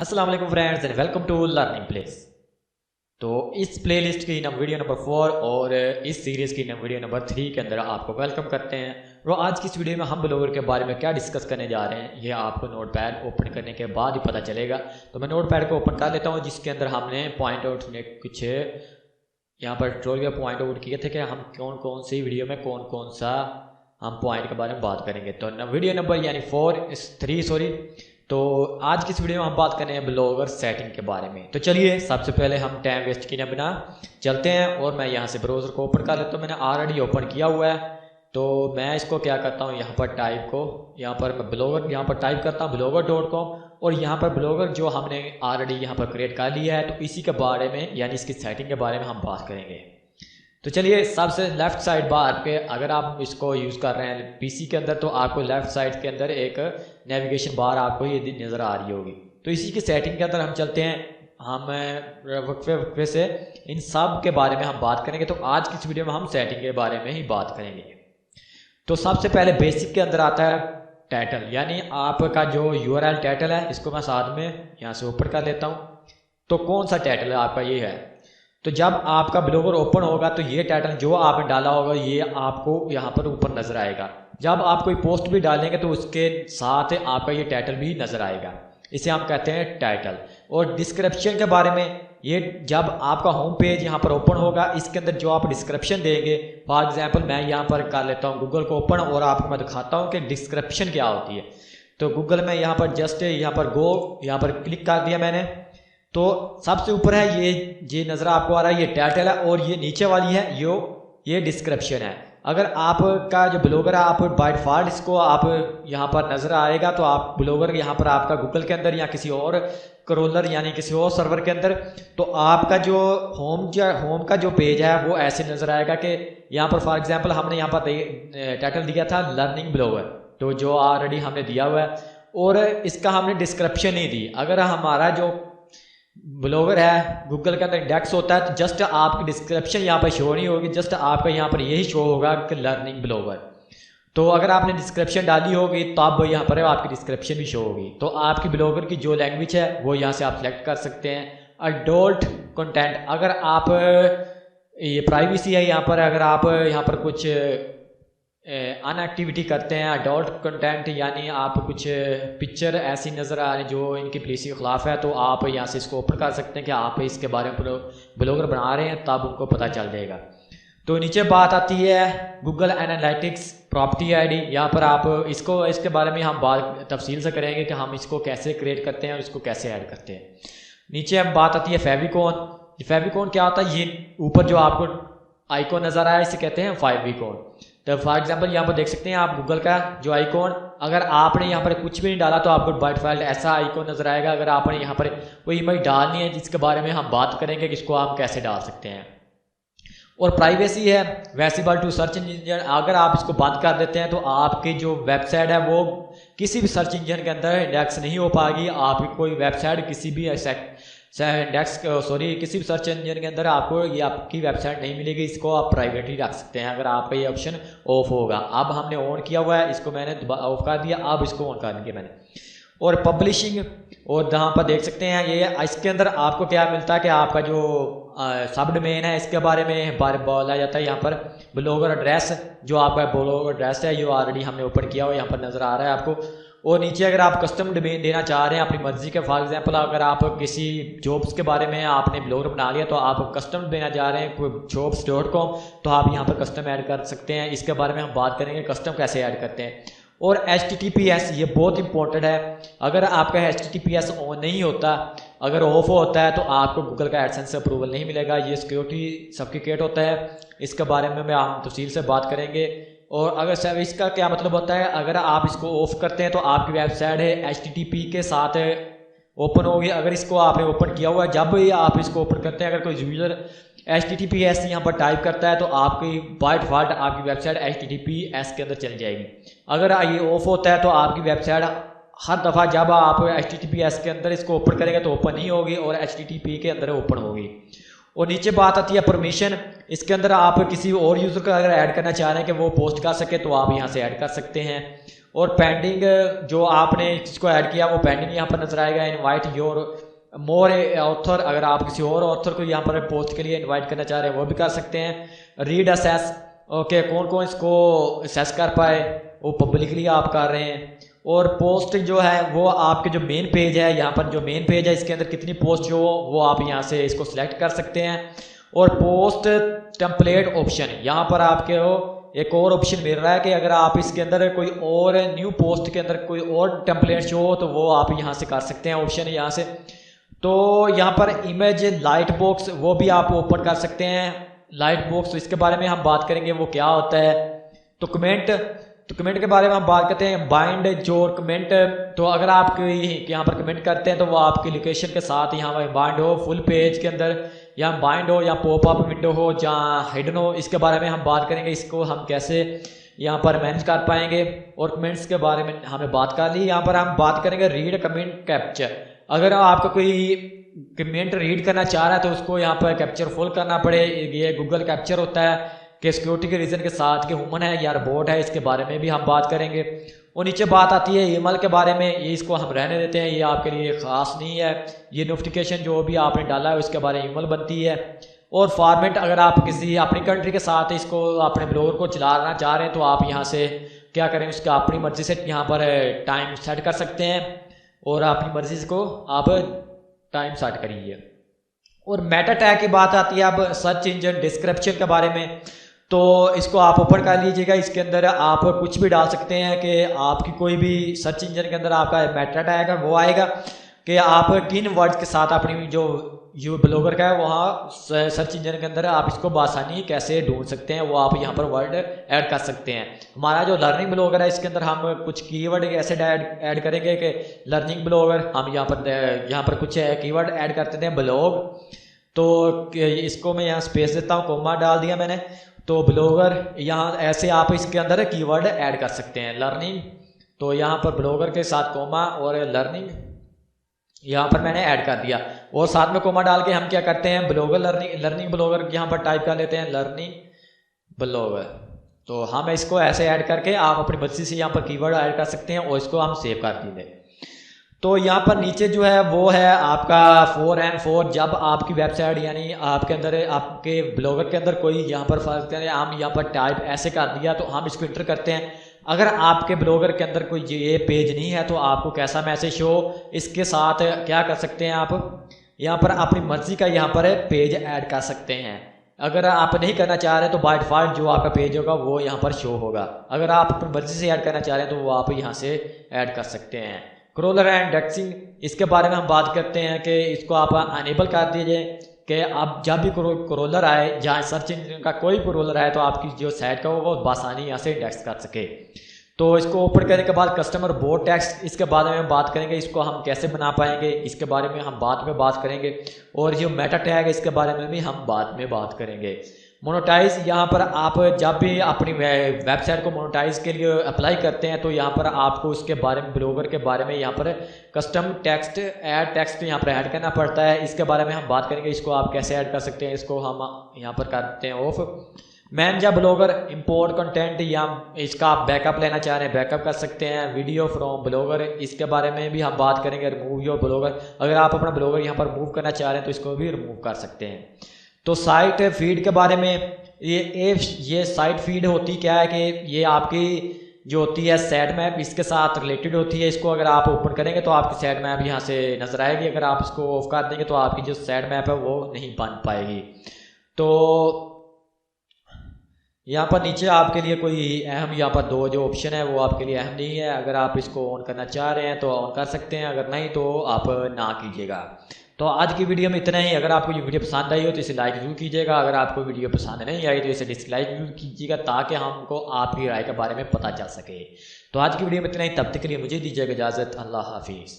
अस्सलाम वालेकुम friends and welcome to learning place. तो इस प्लेलिस्ट की वीडियो नंबर 4 और इस सीरीज़ की वीडियो नंबर 3 के अंदर आपको वेलकम करते हैं। और आज की इस वीडियो में हम ब्लॉगर के बारे में क्या डिस्कस करने जा रहे हैं ये आपको नोटपैड ओपन करने के बाद ही पता चलेगा। तो मैं नोटपैड को ओपन कर लेता हूँ जिसके अंदर हमने पॉइंट आउट में कुछ यहाँ पर ट्यूटोरियल के पॉइंट आउट किए थे कि हम कौन कौन सी वीडियो में कौन कौन सा हम पॉइंट के बारे में बात करेंगे। तो वीडियो नंबर यानी 3 तो आज की इस वीडियो में हम बात करें ब्लॉगर सेटिंग के बारे में। तो चलिए सबसे पहले हम टाइम वेस्ट किए बिना चलते हैं और मैं यहाँ से ब्राउज़र को ओपन कर लेता हूँ। मैंने ऑलरेडी ओपन किया हुआ है तो मैं इसको क्या करता हूँ यहाँ पर टाइप को यहाँ पर मैं ब्लॉगर यहाँ पर टाइप करता हूँ blogger.com और यहाँ पर ब्लॉगर जो हमने ऑलरेडी यहाँ पर क्रिएट कर लिया है तो इसी के बारे में यानी इसकी सेटिंग के बारे में हम बात करेंगे। तो चलिए सबसे लेफ़्ट साइड बार पे अगर आप इसको यूज़ कर रहे हैं पीसी के अंदर तो आपको लेफ़्ट साइड के अंदर एक नेविगेशन बार आपको ये नज़र आ रही होगी। तो इसी की सेटिंग के अंदर हम चलते हैं। हम वक्फे से इन सब के बारे में हम बात करेंगे। तो आज की इस वीडियो में हम सेटिंग के बारे में ही बात करेंगे। तो सबसे पहले बेसिक के अंदर आता है टाइटल, यानी आपका जो URL टाइटल है इसको मैं साथ में यहाँ से ओपन कर लेता हूँ। तो कौन सा टाइटल है आपका ये है। तो जब आपका ब्लॉगर ओपन होगा तो ये टाइटल जो आपने डाला होगा ये आपको यहाँ पर ऊपर नज़र आएगा। जब आप कोई पोस्ट भी डालेंगे तो उसके साथ आपका ये टाइटल भी नज़र आएगा, इसे हम कहते हैं टाइटल। और डिस्क्रिप्शन के बारे में ये जब आपका होम पेज यहाँ पर ओपन होगा इसके अंदर जो आप डिस्क्रिप्शन देंगे, फॉर एग्जांपल मैं यहाँ पर कर लेता हूँ गूगल को ओपन और आपको मैं दिखाता हूँ कि डिस्क्रिप्शन क्या होती है। तो गूगल में यहाँ पर जस्ट यहाँ पर क्लिक कर दिया मैंने। तो सबसे ऊपर है ये नज़र आपको आ रहा है ये टाइटल है और ये नीचे वाली है ये डिस्क्रिप्शन है। अगर आपका जो ब्लॉगर है आप बाय डिफ़ॉल्ट इसको आप यहाँ पर नज़र आएगा तो आप ब्लॉगर यहाँ पर आपका गूगल के अंदर या किसी और क्रॉलर यानी किसी और सर्वर के अंदर तो आपका जो होम का जो पेज है वो ऐसे नज़र आएगा कि यहाँ पर फॉर एग्जांपल हमने यहाँ पर टाइटल दिया था लर्निंग ब्लॉगर, तो जो ऑलरेडी हमने दिया हुआ है और इसका हमने डिस्क्रिप्शन नहीं दी। अगर हमारा जो ब्लॉगर है गूगल के अंदर इंडेक्स होता है तो जस्ट आपकी डिस्क्रिप्शन यहाँ पर शो नहीं होगी, जस्ट आपका यहाँ पर यही शो होगा कि लर्निंग ब्लॉगर। तो अगर आपने डिस्क्रिप्शन डाली होगी तब यहाँ पर आपकी डिस्क्रिप्शन भी शो होगी। तो आपकी ब्लॉगर की जो लैंग्वेज है वो यहाँ से आप सेलेक्ट कर सकते हैं। अडल्ट कंटेंट, अगर आप ये प्राइवेसी है यहाँ पर, अगर आप यहाँ पर कुछ अनएक्टिविटी करते हैं अडल्ट कंटेंट यानी आप कुछ पिक्चर ऐसी नज़र आ रही जो इनकी पॉलिसी के ख़िलाफ़ है तो आप यहाँ से इसको ओपन कर सकते हैं कि आप इसके बारे में ब्लॉगर बना रहे हैं तब उनको पता चल जाएगा। तो नीचे बात आती है गूगल एनालिटिक्स प्रॉपर्टी आईडी। यहाँ पर आप इसके बारे में हम बात तफसील से करेंगे कि हम इसको कैसे क्रिएट करते हैं और इसको कैसे ऐड करते हैं। नीचे अब बात आती है फेविकॉन क्या होता है। ये ऊपर जो आपको आइकॉन नज़र आया इसे कहते हैं फेविकॉन। तो फॉर एग्जांपल यहाँ पर देख सकते हैं आप गूगल का जो आइकॉन, अगर आपने यहाँ पर कुछ भी नहीं डाला तो आपको बाय डिफ़ॉल्ट ऐसा आइकॉन नज़र आएगा। अगर आपने यहाँ पर कोई इमेज डालनी है जिसके बारे में हम बात करेंगे कि इसको आप कैसे डाल सकते हैं। और प्राइवेसी है विजिबल टू सर्च इंजन, अगर आप इसको बंद कर देते हैं तो आपकी जो वेबसाइट है वो किसी भी सर्च इंजन के अंदर इंडेक्स नहीं हो पाएगी। आपकी कोई वेबसाइट किसी भी किसी भी सर्च इंजन के अंदर आपको ये आपकी वेबसाइट नहीं मिलेगी। इसको आप प्राइवेटली रख सकते हैं अगर आपका ये ऑप्शन ऑफ होगा। अब हमने ऑन किया हुआ है, इसको मैंने ऑफ कर दिया, अब इसको ऑन कर दिया मैंने। और पब्लिशिंग और यहाँ पर देख सकते हैं ये इसके अंदर आपको क्या मिलता है कि आपका जो सब डोमेन है इसके बारे में बोला जाता है। यहाँ पर ब्लॉगर एड्रेस जो आपका ब्लॉगर एड्रेस है ये ऑलरेडी हमने ओपन किया हुआ यहाँ पर नज़र आ रहा है आपको। और नीचे अगर आप कस्टम डोमेन देना चाह रहे हैं अपनी मर्जी के, फॉर एग्जांपल अगर आप किसी जॉब्स के बारे में आपने ब्लॉगर बना लिया तो आप कस्टम देना चाह रहे हैं jobs.com तो आप यहाँ पर कस्टम ऐड कर सकते हैं। इसके बारे में हम बात करेंगे कस्टम कैसे ऐड करते हैं। और HTTPS ये बहुत इंपॉर्टेंट है। अगर आपका HTTPS ऑन नहीं होता, अगर ऑफ होता है तो आपको गूगल का एडसेंस से अप्रूवल नहीं मिलेगा। ये सिक्योरिटी सर्टिफिकेट होता है, इसके बारे में हम तफसील से बात करेंगे। और अगर इसका क्या मतलब होता है, अगर आप इसको ऑफ करते हैं तो आपकी वेबसाइट है HTTP के साथ ओपन होगी। अगर इसको आपने ओपन किया हुआ है जब भी आप इसको ओपन करते हैं अगर कोई यूज़र HTTPS यहाँ पर टाइप करता है तो आपकी बाय डिफ़ॉल्ट आपकी वेबसाइट HTTPS के अंदर चली जाएगी। अगर ये ऑफ होता है तो आपकी वेबसाइट हर दफ़ा जब आप HTTPS के अंदर इसको ओपन करेंगे तो ओपन नहीं होगी और HTTP के अंदर ओपन होगी। और नीचे बात आती है परमिशन, इसके अंदर आप किसी और यूज़र को अगर ऐड करना चाह रहे हैं कि वो पोस्ट कर सके तो आप यहाँ से ऐड कर सकते हैं। और पेंडिंग जो आपने इसको ऐड किया वो पेंडिंग यहाँ पर नजर आएगा। इनवाइट योर मोर ऑथर, अगर आप किसी और ऑथर को यहाँ पर पोस्ट के लिए इनवाइट करना चाह रहे हैं वो भी कर सकते हैं। रीड असेस, ओके, कौन कौन इसको असेस कर पाए वो पब्लिकली आप कर रहे हैं। और पोस्ट जो है वो आपके जो मेन पेज है, यहाँ पर जो मेन पेज है इसके अंदर कितनी पोस्ट जो वो आप यहाँ से इसको सिलेक्ट कर सकते हैं। और पोस्ट टेम्पलेट ऑप्शन, यहाँ पर आपके एक और ऑप्शन मिल रहा है कि अगर आप इसके अंदर कोई और न्यू पोस्ट के अंदर कोई और टेम्पलेट शो हो तो वो आप यहाँ से कर सकते हैं ऑप्शन यहाँ से। तो यहाँ पर इमेज लाइट बॉक्स वो भी आप ओपन कर सकते हैं। लाइट बॉक्स, तो इसके बारे में हम बात करेंगे वो क्या होता है। तो कमेंट के बारे में हम बात करते हैं। बाइंड जोर कमेंट, तो अगर आप यहाँ पर कमेंट करते हैं तो वो आपकी लोकेशन के साथ यहाँ पर बाइंड हो, फुल पेज के अंदर या बाइंड हो या पॉप अप विंडो हो या हिडन हो, इसके बारे में हम बात करेंगे। इसको हम कैसे यहाँ पर मैनेज कर पाएंगे। और कमेंट्स के बारे में हमें बात कर ली। यहाँ पर हम बात करेंगे रीड कमेंट कैप्चर। अगर आपका कोई कमेंट रीड करना चाह रहा है तो उसको यहाँ पर कैप्चर फुल करना पड़े। ये गूगल कैप्चर होता है कि सिक्योरिटी के रीज़न के साथ कि ह्यूमन है या रोबोट है, इसके बारे में भी हम बात करेंगे। और नीचे बात आती है ईमेल के बारे में, ये इसको हम रहने देते हैं, ये आपके लिए ख़ास नहीं है। ये नोटिफिकेशन जो भी आपने डाला है उसके बारे में ईमेल बनती है। और फॉर्मेट, अगर आप किसी अपनी कंट्री के साथ इसको अपने ब्लॉगर को चलाना चाह रहे हैं तो आप यहाँ से क्या करें, उसका अपनी मर्ज़ी से यहाँ पर टाइम सेट कर सकते हैं और अपनी मर्ज़ी से को आप टाइम सेट करिए। और मेटा टैग की बात आती है अब सर्च इंजन डिस्क्रिप्शन के बारे में, तो इसको आप ओपन कर लीजिएगा। इसके अंदर आप कुछ भी डाल सकते हैं कि आपकी कोई भी सर्च इंजन के अंदर आपका मेटा टैग है वो आएगा कि आप किन वर्ड्स के साथ अपनी जो ब्लॉगर का है वहाँ सर्च इंजन के अंदर आप इसको बआसानी कैसे ढूंढ सकते हैं, वो आप यहाँ पर वर्ड ऐड कर सकते हैं। हमारा जो लर्निंग ब्लॉगर है इसके अंदर हम कुछ कीवर्ड ऐसे ऐड करेंगे कि लर्निंग ब्लॉगर, हम यहाँ पर कुछ कीवर्ड ऐड करते थे ब्लॉग, तो इसको मैं यहाँ स्पेस देता हूँ, कोमा डाल दिया मैंने, तो ब्लॉगर यहाँ ऐसे आप इसके अंदर कीवर्ड ऐड कर सकते हैं। लर्निंग, तो यहाँ पर ब्लॉगर के साथ कोमा और लर्निंग यहाँ पर मैंने ऐड कर दिया। और साथ में कोमा डाल के हम क्या करते हैं, ब्लॉगर लर्निंग ब्लॉगर यहाँ पर टाइप कर लेते हैं लर्निंग ब्लॉगर। तो हम इसको ऐसे ऐड करके आप अपनी मर्जी से यहाँ पर कीवर्ड ऐड कर सकते हैं और इसको हम सेव कर देंगे। तो यहाँ पर नीचे जो है वो है आपका 4N4। जब आपकी वेबसाइट यानी आपके अंदर आपके ब्लॉगर के अंदर कोई यहाँ पर फर्क करें, हम यहाँ पर टाइप ऐसे कर दिया तो हम इसको इंटर करते हैं। अगर आपके ब्लॉगर के अंदर कोई ये पेज नहीं है तो आपको कैसा मैसेज हो, इसके साथ क्या कर सकते हैं, आप यहाँ पर अपनी मर्जी का यहाँ पर पेज ऐड कर सकते हैं। अगर आप नहीं करना चाह रहे तो बाय डिफॉल्ट जो आपका पेज होगा वो यहाँ पर शो होगा। अगर आप अपनी मर्जी से ऐड करना चाह रहे हैं तो वो आप यहाँ से ऐड कर सकते हैं। क्रॉलर एंड इंडेक्सिंग, इसके बारे में हम बात करते हैं कि इसको आप अनेबल कर दीजिए कि आप जब भी क्रॉलर आए, जहाँ सर्च इंजन का कोई क्रॉलर आए तो आपकी जो साइट का होगा वो बआसानी यहाँ से इंडेक्स कर सके। तो इसको ओपन करने के बाद कस्टमर बोर्ड टेक्स्ट, इसके बारे में बात करेंगे, इसको हम कैसे बना पाएंगे इसके बारे में हम बाद में बात करेंगे। और जो मेटा टैग है इसके बारे में भी हम बाद में बात करेंगे। मोनेटाइज, यहाँ पर आप जब भी अपनी वेबसाइट को मोनेटाइज के लिए अप्लाई करते हैं तो यहाँ पर आपको उसके बारे में ब्लॉगर के बारे में यहाँ पर कस्टम टेक्स्ट ऐड टेक्स्ट यहाँ पर ऐड करना पड़ता है। इसके बारे में हम बात करेंगे, इसको आप कैसे ऐड कर सकते हैं, इसको हम यहाँ पर करते हैं of. Manage blogger import content, या इसका आप बैकअप लेना चाह रहे हैं बैकअप कर सकते हैं। वीडियो फ्रॉम ब्लॉगर, इसके बारे में भी हम बात करेंगे। रिमूव योर ब्लॉगर, अगर आप अपना ब्लॉगर यहाँ पर मूव करना चाह रहे हैं तो इसको भी रिमूव कर सकते हैं। तो साइट फीड के बारे में, ये साइट फीड होती क्या है कि ये आपकी जो होती है साइट मैप इसके साथ रिलेटेड होती है। इसको अगर आप ओपन करेंगे तो आपकी साइट मैप यहाँ से नजर आएगी। अगर आप इसको ऑफ कर देंगे तो आपकी जो साइट मैप है वो नहीं बन पाएगी। तो यहाँ पर नीचे आपके लिए कोई अहम यहाँ पर दो जो ऑप्शन है वो आपके लिए अहम नहीं है। अगर आप इसको ऑन करना चाह रहे हैं तो ऑन कर सकते हैं, अगर नहीं तो आप ना कीजिएगा। तो आज की वीडियो में इतना ही। अगर आपको ये वीडियो पसंद आई हो तो इसे लाइक जरूर कीजिएगा। अगर आपको वीडियो पसंद नहीं आई तो इसे डिसलाइक जरूर कीजिएगा ताकि हमको आपकी राय के बारे में पता चल सके। तो आज की वीडियो में इतना ही, तब तक के लिए मुझे दीजिएगा इजाज़त। अल्लाह हाफिज़।